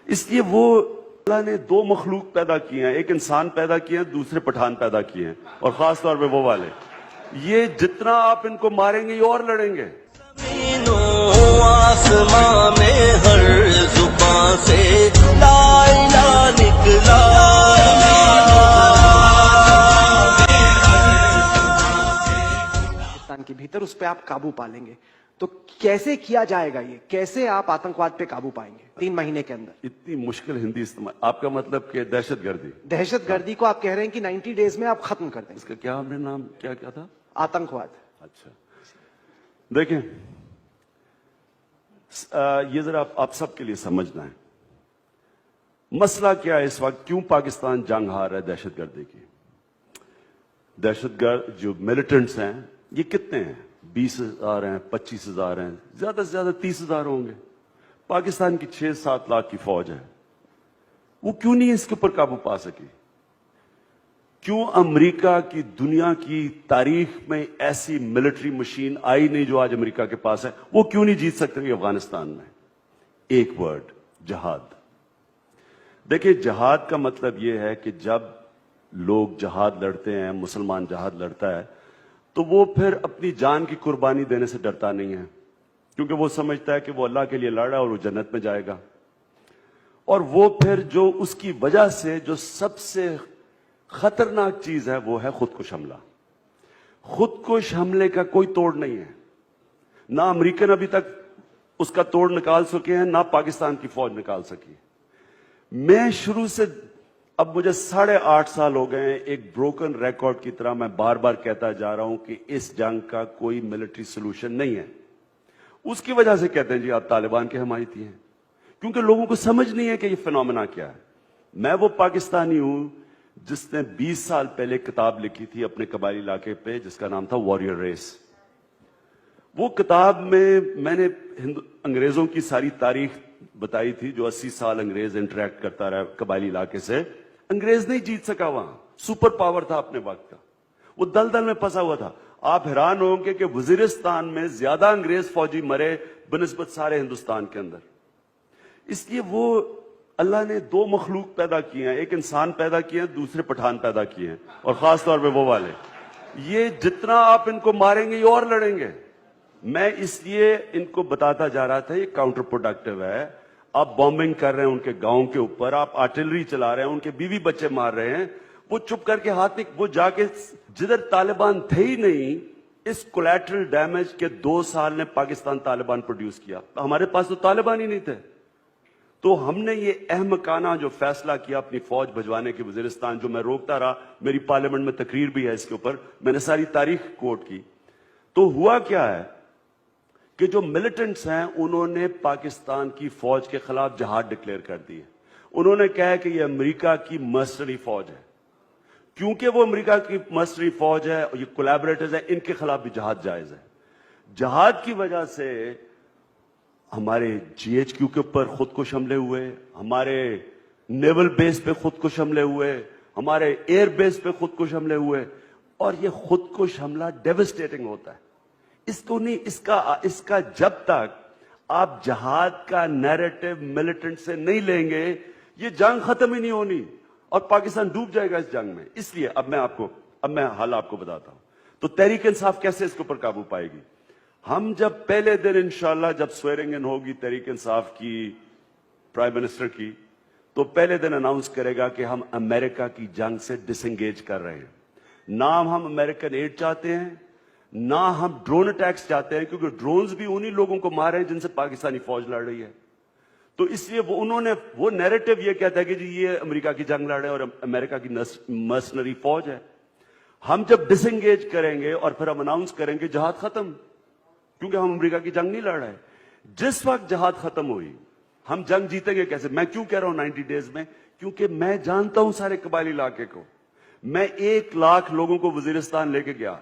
اس لیے وہ اللہ نے دو مخلوق پیدا کیے ہیں، ایک انسان پیدا کیے ہیں، دوسرے پٹھان پیدا کیے ہیں، اور خاص طور پہ وہ والے یہ جتنا آپ ان کو ماریں گے یہ اور لڑیں گے۔ آسماں میں ہر زبان سے لا الہ نکلا، پاکستان کے بھیتر اس پہ آپ قابو پا لیں گے تو کیسے کیا جائے گا؟ یہ کیسے آپ آتنکواد پہ قابو پائیں گے 3 مہینے کے اندر؟ اتنی مشکل ہندی استعمال، آپ کا مطلب کہ دہشت گردی؟ دہشت گردی کو آپ کہہ رہے ہیں کہ 90 ڈیز میں آپ ختم کر دیں اس گے؟ کا کیا ہم نے نام کیا تھا؟ آتنکواد۔ اچھا دیکھیں، یہ ذرا آپ سب کے لیے سمجھنا ہے مسئلہ کیا ہے اس وقت، کیوں پاکستان جنگ ہار رہا ہے دہشت گردی کی۔ دہشت گرد جو ملیٹنٹس ہیں یہ کتنے ہیں؟ 20,000 ہیں، 25,000 ہیں، زیادہ سے زیادہ 30,000 ہوں گے۔ پاکستان کی 6-7 لاکھ کی فوج ہے، وہ کیوں نہیں اس کے اوپر قابو پا سکی؟ کیوں امریکہ کی دنیا کی تاریخ میں ایسی ملٹری مشین آئی نہیں جو آج امریکہ کے پاس ہے؟ وہ کیوں نہیں جیت سکتے افغانستان میں؟ ایک ورڈ، جہاد۔ دیکھیں، جہاد کا مطلب یہ ہے کہ جب لوگ جہاد لڑتے ہیں، مسلمان جہاد لڑتا ہے تو وہ پھر اپنی جان کی قربانی دینے سے ڈرتا نہیں ہے، کیونکہ وہ سمجھتا ہے کہ وہ اللہ کے لیے لڑ رہا ہے اور وہ جنت میں جائے گا۔ اور وہ پھر جو اس کی وجہ سے جو سب سے خطرناک چیز ہے وہ ہے خودکش حملہ۔ خودکش حملے کا کوئی توڑ نہیں ہے، نہ امریکن ابھی تک اس کا توڑ نکال سکے ہیں، نہ پاکستان کی فوج نکال سکی۔ میں شروع سے، اب مجھے 8.5 سال ہو گئے ہیں، ایک بروکن ریکارڈ کی طرح میں بار بار کہتا جا رہا ہوں کہ اس جنگ کا کوئی ملٹری سولوشن نہیں ہے۔ اس کی وجہ سے کہتے ہیں جی آپ طالبان کے حمایتی ہیں، کیونکہ لوگوں کو سمجھ نہیں ہے کہ یہ فینومینا کیا ہے۔ میں وہ پاکستانی ہوں جس نے 20 سال پہلے کتاب لکھی تھی اپنے قبائلی علاقے پہ جس کا نام تھا واریر ریس۔ وہ کتاب میں نے انگریزوں کی ساری تاریخ بتائی تھی، جو 80 سال انگریز انٹریکٹ کرتا رہا قبائلی علاقے سے۔ انگریز نہیں جیت سکا، وہاں سپر پاور تھا اپنے وقت کا، وہ دلدل میں پھنسا ہوا تھا۔ آپ حیران ہوں گے کہ وزیرستان میں زیادہ انگریز فوجی مرے بنسبت سارے ہندوستان کے اندر۔ اس لیے وہ اللہ نے دو مخلوق پیدا کیے ہیں، ایک انسان پیدا کیے ہیں، دوسرے پٹھان پیدا کیے ہیں، اور خاص طور پہ وہ والے یہ جتنا آپ ان کو ماریں گے یہ اور لڑیں گے۔ میں اس لیے ان کو بتاتا جا رہا تھا یہ کاؤنٹر پروڈکٹیو ہے۔ آپ بامبنگ کر رہے ہیں ان کے گاؤں کے اوپر، آپ آرٹلری چلا رہے ہیں، ان کے بیوی بچے مار رہے ہیں، وہ چپ کر کے ہاتھ نہیں، وہ جا کے جدھر طالبان تھے ہی نہیں، اس کولیٹرل ڈیمیج کے 2 سال نے پاکستان طالبان پروڈیوس کیا۔ ہمارے پاس تو طالبان ہی نہیں تھے، تو ہم نے یہ احمقانہ جو فیصلہ کیا اپنی فوج بھجوانے کے وزیرستان، جو میں روکتا رہا، میری پارلیمنٹ میں تقریر بھی ہے اس کے اوپر، میں نے ساری تاریخ کوٹ کی۔ تو ہوا کیا ہے کہ جو ملیٹنٹس ہیں انہوں نے پاکستان کی فوج کے خلاف جہاد ڈکلیئر کر دی ہے۔ انہوں نے کہا کہ یہ امریکہ کی مرسنری فوج ہے، کیونکہ وہ امریکہ کی مرسنری فوج ہے، یہ کولیبریٹرز ہیں، ان کے خلاف بھی جہاد جائز ہے۔ جہاد کی وجہ سے ہمارے جی ایچ کیو کے اوپر خودکش حملے ہوئے، ہمارے نیول بیس پہ خودکش حملے ہوئے، ہمارے ایئر بیس پہ خودکش حملے ہوئے، اور یہ خودکش حملہ ڈیوسٹیٹنگ ہوتا ہے۔ اس کا جب تک آپ جہاد کا نیریٹو ملیٹنٹ سے نہیں لیں گے یہ جنگ ختم ہی نہیں ہونی، اور پاکستان ڈوب جائے گا اس جنگ میں۔ اس لیے اب میں حال آپ کو بتاتا ہوں۔ تو تحریک انصاف کیسے اس کے اوپر قابو پائے گی؟ ہم جب پہلے دن انشاءاللہ جب سویرنگ ان ہوگی تحریک انصاف کی، پرائم منسٹر کی، تو پہلے دن اناؤنس کرے گا کہ ہم امریکہ کی جنگ سے ڈس انگیج کر رہے ہیں۔ نہ ہم امریکن ایڈ چاہتے ہیں، نہ ہم ڈرون اٹیکس چاہتے ہیں، کیونکہ ڈرونز بھی انہی لوگوں کو مار رہے ہیں جن سے پاکستانی فوج لڑ رہی ہے۔ تو اس لیے وہ نیریٹو یہ کہتا ہے کہ جی یہ امریکہ کی جنگ لڑ رہے ہیں اور امریکہ کی مرسنری فوج ہے۔ ہم جب ڈس انگیج کریں گے اور پھر ہم اناؤنس کریں گے جہاد ختم، کیونکہ ہم امریکہ کی جنگ نہیں لڑ رہے۔ جس وقت جہاد ختم ہوئی ہم جنگ جیتیں گے کیسے؟ میں کیوں کہہ رہا ہوں 90 ڈیز میں؟ کیونکہ میں جانتا ہوں سارے قبائلی علاقے کو۔ میں 1 لاکھ لوگوں کو وزیرستان لے کے گیا،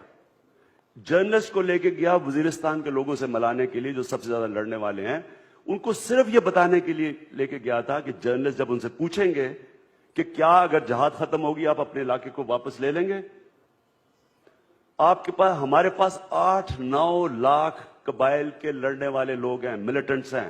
جرنلسٹ کو لے کے گیا وزیرستان کے لوگوں سے ملانے کے لیے جو سب سے زیادہ لڑنے والے ہیں، ان کو صرف یہ بتانے کے لیے لے کے گیا تھا کہ جرنلسٹ جب ان سے پوچھیں گے کہ کیا اگر جہاد ختم ہوگی آپ اپنے علاقے کو واپس لے لیں گے؟ آپ کے پاس، ہمارے پاس 8-9 لاکھ قبائل کے لڑنے والے لوگ ہیں، ملیٹنٹس ہیں،